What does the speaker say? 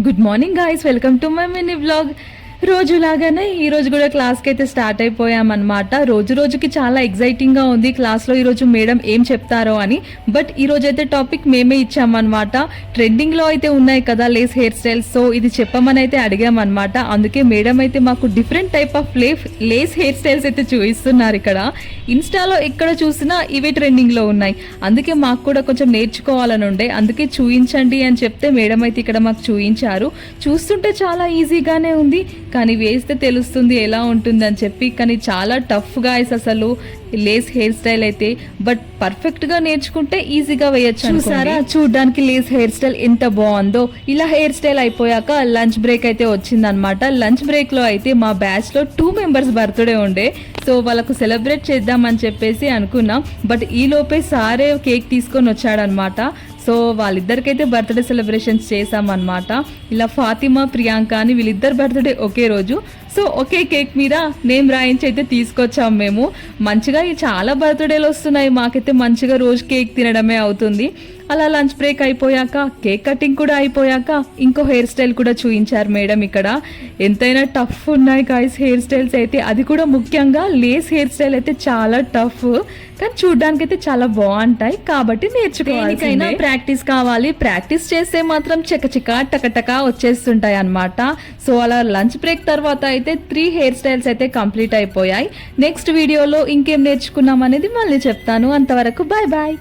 Good morning guys, welcome to my mini vlog. రోజులాగానే ఈ రోజు కూడా క్లాస్కి అయితే స్టార్ట్ అయిపోయామన్నమాట. రోజు రోజుకి చాలా ఎగ్జైటింగ్గా ఉంది క్లాస్లో ఈరోజు మేడం ఏం చెప్తారో అని. బట్ ఈ రోజు అయితే టాపిక్ మేమే ఇచ్చామన్నమాట. ట్రెండింగ్లో అయితే ఉన్నాయి కదా లేస్ హెయిర్ స్టైల్స్, సో ఇది చెప్పమని అయితే అడిగామన్నమాట. అందుకే మేడం అయితే మాకు different type of Lay's hair styles అయితే చూపిస్తున్నారు. ఇక్కడ ఇన్స్టాలో ఎక్కడ చూసినా ఇవే ట్రెండింగ్లో ఉన్నాయి. అందుకే మాకు కూడా కొంచెం నేర్చుకోవాలని ఉండే, అందుకే చూయించండి అని చెప్తే మేడం అయితే ఇక్కడ మాకు చూయించారు. చూస్తుంటే చాలా ఈజీగానే ఉంది, కానీ వేస్తే తెలుస్తుంది ఎలా ఉంటుంది అని చెప్పి. కానీ చాలా టఫ్గా అసలు లేస్ హెయిర్ స్టైల్ అయితే, బట్ పర్ఫెక్ట్గా నేర్చుకుంటే ఈజీగా వేయచ్చు. చూసారా చూడడానికి లేస్ హెయిర్ స్టైల్ ఎంత బాగుందో. ఇలా హెయిర్ స్టైల్ అయిపోయాక లంచ్ బ్రేక్ అయితే వచ్చిందనమాట. లంచ్ బ్రేక్లో అయితే మా బ్యాచ్లో 2 మెంబర్స్ బర్త్డే ఉండే, సో వాళ్ళకు సెలబ్రేట్ చేద్దామని చెప్పేసి అనుకున్నాం. బట్ ఈ లోపే సారే కేక్ తీసుకొని వచ్చాడనమాట. సో వాళ్ళిద్దరికైతే బర్త్డే సెలబ్రేషన్స్ చేసామన్నమాట. ఇలా ఫాతిమా, ప్రియాంక అని వీళ్ళిద్దరు బర్త్డే ఒకే రోజు. సో ఒకే కేక్ మీద నేమ్ రాయించి అయితే తీసుకొచ్చాం మేము. మంచిగా చాలా బర్త్డేలు వస్తున్నాయి, మాకైతే మంచిగా రోజు కేక్ తినడమే అవుతుంది. అలా లంచ్ బ్రేక్ అయిపోయాక కేక్ కటింగ్ కూడా అయిపోయాక ఇంకో హెయిర్ స్టైల్ కూడా చూయించారు మేడం. ఇక్కడ ఎంతైనా టఫ్ ఉన్నాయి గాయ్స్ హెయిర్ స్టైల్స్ అయితే, అది కూడా ముఖ్యంగా లేస్ హెయిర్ స్టైల్ అయితే చాలా టఫ్, కానీ చూడడానికి అయితే చాలా బాగుంటాయి. కాబట్టి నేర్చుకోవాలికైనా ప్రాక్టీస్ కావాలి. ప్రాక్టీస్ చేస్తే మాత్రం చకచక టకటకా వచ్చేస్తుంటాయి అన్నమాట. సో అలా లంచ్ బ్రేక్ తర్వాత అయితే 3 హెయిర్ స్టైల్స్ అయితే కంప్లీట్ అయిపోయాయి. నెక్స్ట్ వీడియోలో ఇంకేం నేర్చుకున్నాం అనేది మళ్ళీ చెప్తాను. అంతవరకు బాయ్ బాయ్.